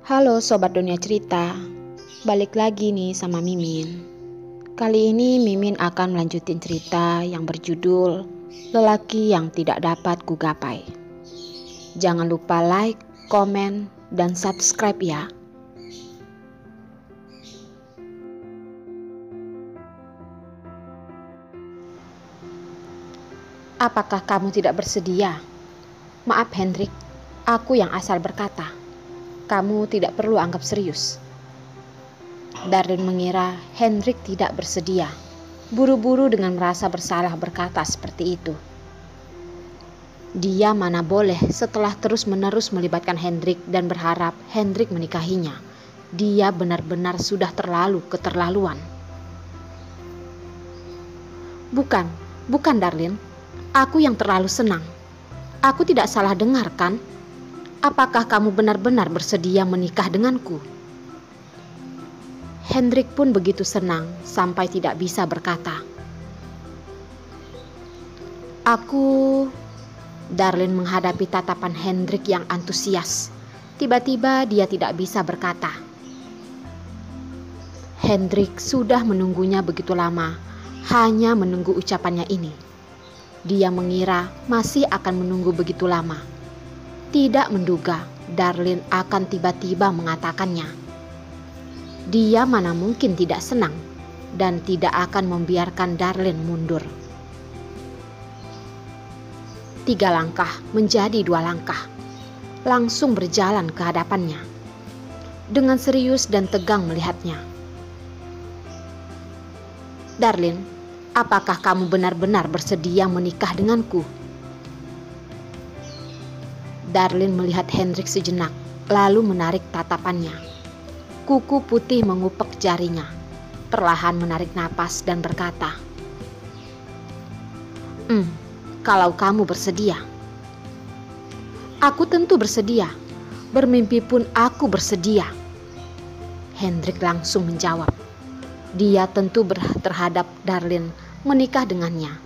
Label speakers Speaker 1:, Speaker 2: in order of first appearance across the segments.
Speaker 1: Halo Sobat Dunia Cerita, balik lagi nih sama Mimin. Kali ini Mimin akan melanjutin cerita yang berjudul Lelaki yang Tidak Dapat Kugapai. Jangan lupa like, komen, dan subscribe ya. Apakah kamu tidak bersedia? Maaf Hendrik, aku yang asal berkata. Kamu tidak perlu anggap serius. Darlin mengira Hendrik tidak bersedia. Buru-buru dengan merasa bersalah berkata seperti itu. Dia mana boleh setelah terus-menerus melibatkan Hendrik dan berharap Hendrik menikahinya. Dia benar-benar sudah terlalu keterlaluan. Bukan Darlin. Aku yang terlalu senang. Aku tidak salah dengar kan? Apakah kamu benar-benar bersedia menikah denganku? Hendrik pun begitu senang sampai tidak bisa berkata. Darlin menghadapi tatapan Hendrik yang antusias. Tiba-tiba dia tidak bisa berkata. Hendrik sudah menunggunya begitu lama, hanya menunggu ucapannya ini. Dia mengira masih akan menunggu begitu lama. Tidak menduga Darlin akan tiba-tiba mengatakannya. Dia mana mungkin tidak senang dan tidak akan membiarkan Darlin mundur. 3 langkah menjadi 2 langkah. Langsung berjalan ke hadapannya. Dengan serius dan tegang melihatnya. Darlin, apakah kamu benar-benar bersedia menikah denganku? Darlin melihat Hendrik sejenak, lalu menarik tatapannya. Kuku putih mengupek jarinya, perlahan menarik napas dan berkata, kalau kamu bersedia. Aku tentu bersedia, bermimpi pun aku bersedia. Hendrik langsung menjawab. Dia tentu terhadap Darlin menikah dengannya.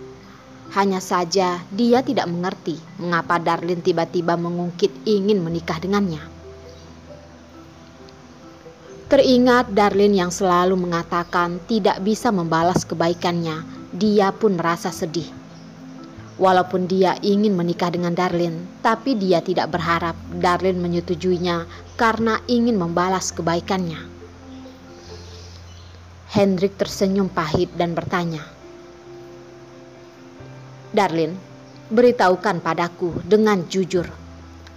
Speaker 1: Hanya saja dia tidak mengerti mengapa Darlin tiba-tiba mengungkit ingin menikah dengannya. Teringat Darlin yang selalu mengatakan tidak bisa membalas kebaikannya, dia pun merasa sedih. Walaupun dia ingin menikah dengan Darlin, tapi dia tidak berharap Darlin menyetujuinya karena ingin membalas kebaikannya. Hendrik tersenyum pahit dan bertanya, Darlin, beritahukan padaku dengan jujur,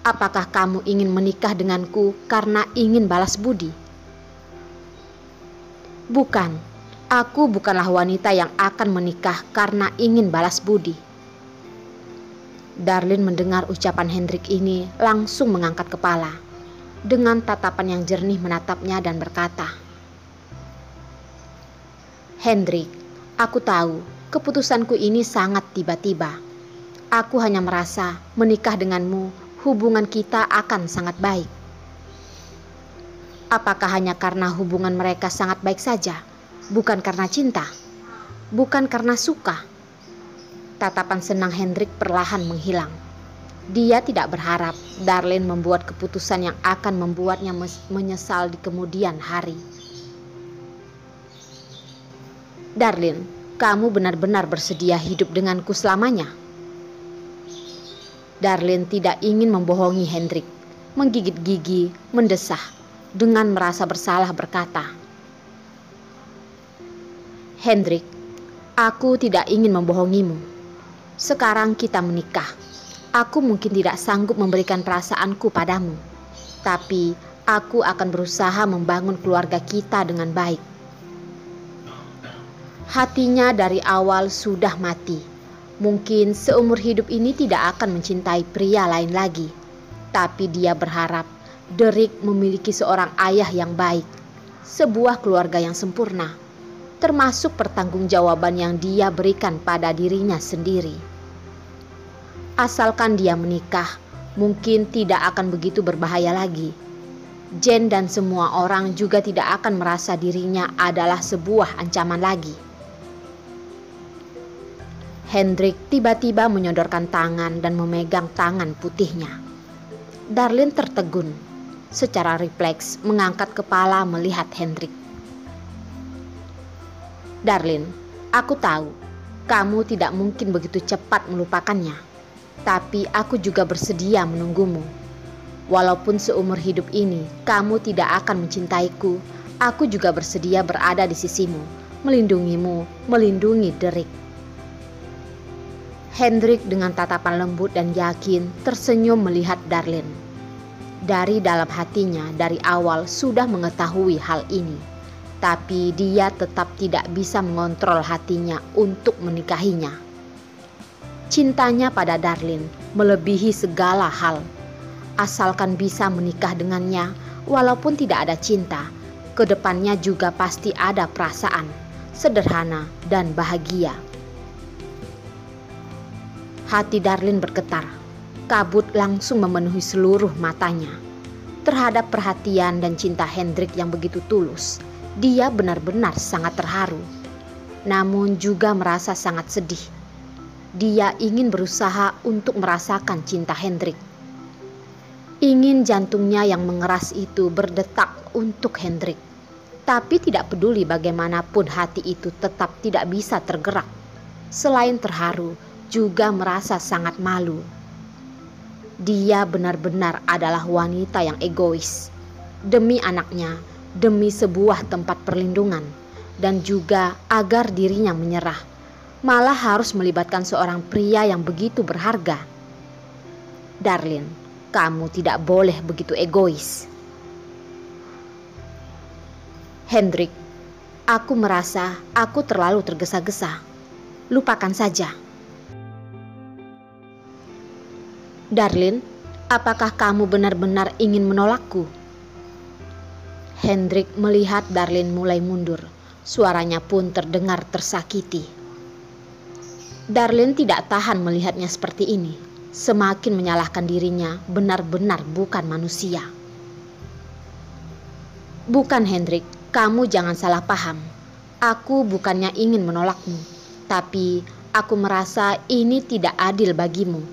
Speaker 1: apakah kamu ingin menikah denganku karena ingin balas budi? Bukan, aku bukanlah wanita yang akan menikah karena ingin balas budi. Darlin mendengar ucapan Hendrik ini langsung mengangkat kepala. Dengan tatapan yang jernih menatapnya dan berkata, Hendrik, aku tahu keputusanku ini sangat tiba-tiba. Aku hanya merasa menikah denganmu, hubungan kita akan sangat baik. Apakah hanya karena hubungan mereka sangat baik saja? Bukan karena cinta? Bukan karena suka? Tatapan senang Hendrik perlahan menghilang. Dia tidak berharap Darlin membuat keputusan yang akan membuatnya menyesal di kemudian hari. Darlin, kamu benar-benar bersedia hidup denganku selamanya? Darlin tidak ingin membohongi Hendrik, menggigit gigi, mendesah, dengan merasa bersalah berkata, Hendrik, aku tidak ingin membohongimu. Sekarang kita menikah. Aku mungkin tidak sanggup memberikan perasaanku padamu, tapi aku akan berusaha membangun keluarga kita dengan baik. Hatinya dari awal sudah mati. Mungkin seumur hidup ini tidak akan mencintai pria lain lagi. Tapi dia berharap Derek memiliki seorang ayah yang baik, sebuah keluarga yang sempurna, termasuk pertanggungjawaban yang dia berikan pada dirinya sendiri. Asalkan dia menikah, mungkin tidak akan begitu berbahaya lagi. Jen dan semua orang juga tidak akan merasa dirinya adalah sebuah ancaman lagi. Hendrik tiba-tiba menyodorkan tangan dan memegang tangan putihnya. Darlin tertegun. secara refleks mengangkat kepala melihat Hendrik. "Darlin, aku tahu kamu tidak mungkin begitu cepat melupakannya. Tapi aku juga bersedia menunggumu. Walaupun seumur hidup ini kamu tidak akan mencintaiku, aku juga bersedia berada di sisimu, melindungimu, melindungi Derek." Hendrik dengan tatapan lembut dan yakin tersenyum melihat Darlin. Dari dalam hatinya dari awal sudah mengetahui hal ini, tapi dia tetap tidak bisa mengontrol hatinya untuk menikahinya. Cintanya pada Darlin melebihi segala hal. Asalkan bisa menikah dengannya, walaupun tidak ada cinta, kedepannya juga pasti ada perasaan, sederhana dan bahagia. Hati Darlin bergetar, kabut langsung memenuhi seluruh matanya. Terhadap perhatian dan cinta Hendrik yang begitu tulus, dia benar-benar sangat terharu. Namun juga merasa sangat sedih. Dia ingin berusaha untuk merasakan cinta Hendrik. Ingin jantungnya yang mengeras itu berdetak untuk Hendrik. Tapi tidak peduli bagaimanapun hati itu tetap tidak bisa tergerak. Selain terharu, juga merasa sangat malu. Dia benar-benar adalah wanita yang egois. Demi anaknya, demi sebuah tempat perlindungan, dan juga agar dirinya menyerah, malah harus melibatkan seorang pria yang begitu berharga. "Darlin, kamu tidak boleh begitu egois." "Hendrik, aku merasa aku terlalu tergesa-gesa. Lupakan saja." "Darlin, apakah kamu benar-benar ingin menolakku?" Hendrik melihat Darlin mulai mundur. Suaranya pun terdengar tersakiti. Darlin tidak tahan melihatnya seperti ini. Semakin menyalahkan dirinya, benar-benar bukan manusia. "Bukan Hendrik, kamu jangan salah paham. Aku bukannya ingin menolakmu, tapi aku merasa ini tidak adil bagimu.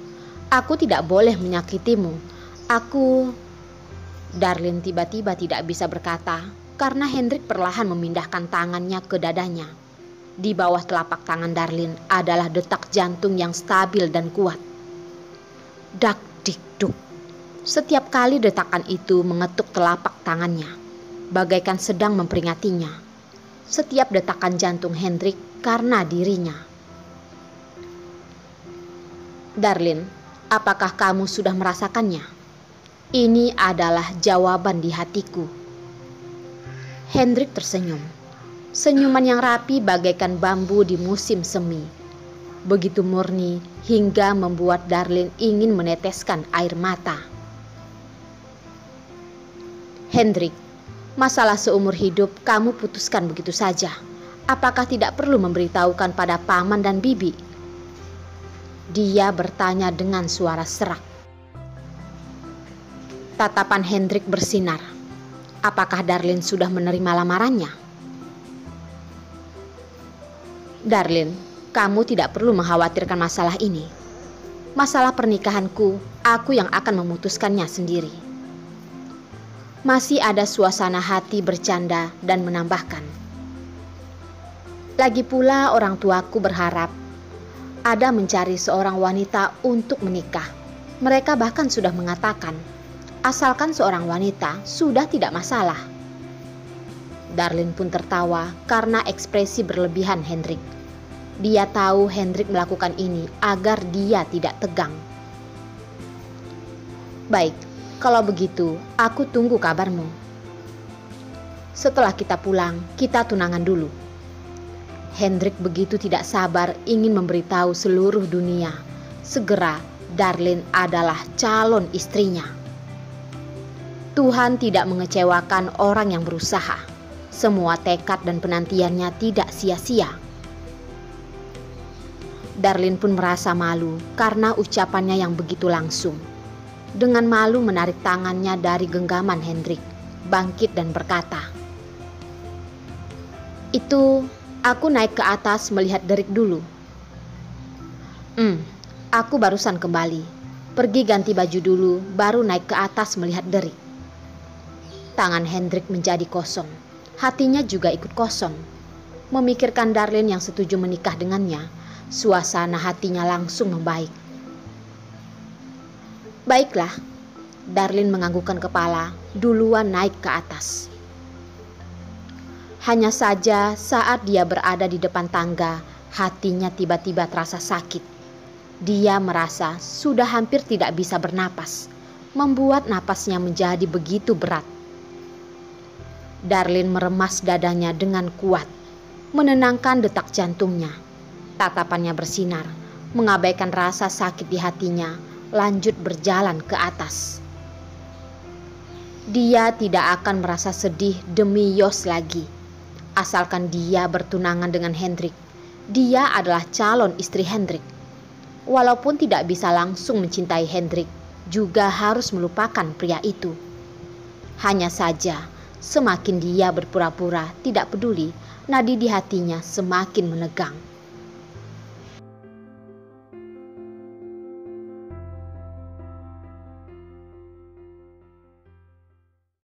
Speaker 1: Aku tidak boleh menyakitimu. Darlin tiba-tiba tidak bisa berkata karena Hendrik perlahan memindahkan tangannya ke dadanya. Di bawah telapak tangan Darlin adalah detak jantung yang stabil dan kuat. Dak dik duk. Setiap kali detakan itu mengetuk telapak tangannya, bagaikan sedang memperingatinya. Setiap detakan jantung Hendrik karena dirinya. "Darlin, apakah kamu sudah merasakannya? Ini adalah jawaban di hatiku." Hendrik tersenyum. Senyuman yang rapi bagaikan bambu di musim semi. Begitu murni hingga membuat Darlin ingin meneteskan air mata. "Hendrik, masalah seumur hidup kamu putuskan begitu saja. Apakah tidak perlu memberitahukan pada paman dan bibi?" Dia bertanya dengan suara serak. Tatapan Hendrik bersinar. Apakah Darlin sudah menerima lamarannya? "Darlin, kamu tidak perlu mengkhawatirkan masalah ini. Masalah pernikahanku, aku yang akan memutuskannya sendiri." Masih ada suasana hati bercanda dan menambahkan, "Lagi pula orang tuaku berharap ada mencari seorang wanita untuk menikah. Mereka bahkan sudah mengatakan, asalkan seorang wanita sudah tidak masalah." Darlin pun tertawa karena ekspresi berlebihan Hendrik. Dia tahu Hendrik melakukan ini agar dia tidak tegang. "Baik, kalau begitu aku tunggu kabarmu. Setelah kita pulang, kita tunangan dulu." Hendrik begitu tidak sabar ingin memberitahu seluruh dunia, segera Darlin adalah calon istrinya. Tuhan tidak mengecewakan orang yang berusaha. Semua tekad dan penantiannya tidak sia-sia. Darlin pun merasa malu karena ucapannya yang begitu langsung. Dengan malu menarik tangannya dari genggaman Hendrik, bangkit dan berkata, "Itu aku naik ke atas melihat Derek dulu." Aku barusan kembali. Pergi ganti baju dulu, baru naik ke atas melihat Derek." tangan Hendrik menjadi kosong. Hatinya juga ikut kosong. Memikirkan Darlin yang setuju menikah dengannya, suasana hatinya langsung membaik. Baiklah, Darlin menganggukkan kepala, duluan naik ke atas. Hanya saja saat dia berada di depan tangga, hatinya tiba-tiba terasa sakit. Dia merasa sudah hampir tidak bisa bernapas, membuat napasnya menjadi begitu berat. Darlin meremas dadanya dengan kuat, menenangkan detak jantungnya. Tatapannya bersinar, mengabaikan rasa sakit di hatinya, lanjut berjalan ke atas. Dia tidak akan merasa sedih demi Jos lagi. Asalkan dia bertunangan dengan Hendrik, dia adalah calon istri Hendrik. Walaupun tidak bisa langsung mencintai Hendrik, juga harus melupakan pria itu. Hanya saja, semakin dia berpura-pura tidak peduli, nadi di hatinya semakin menegang.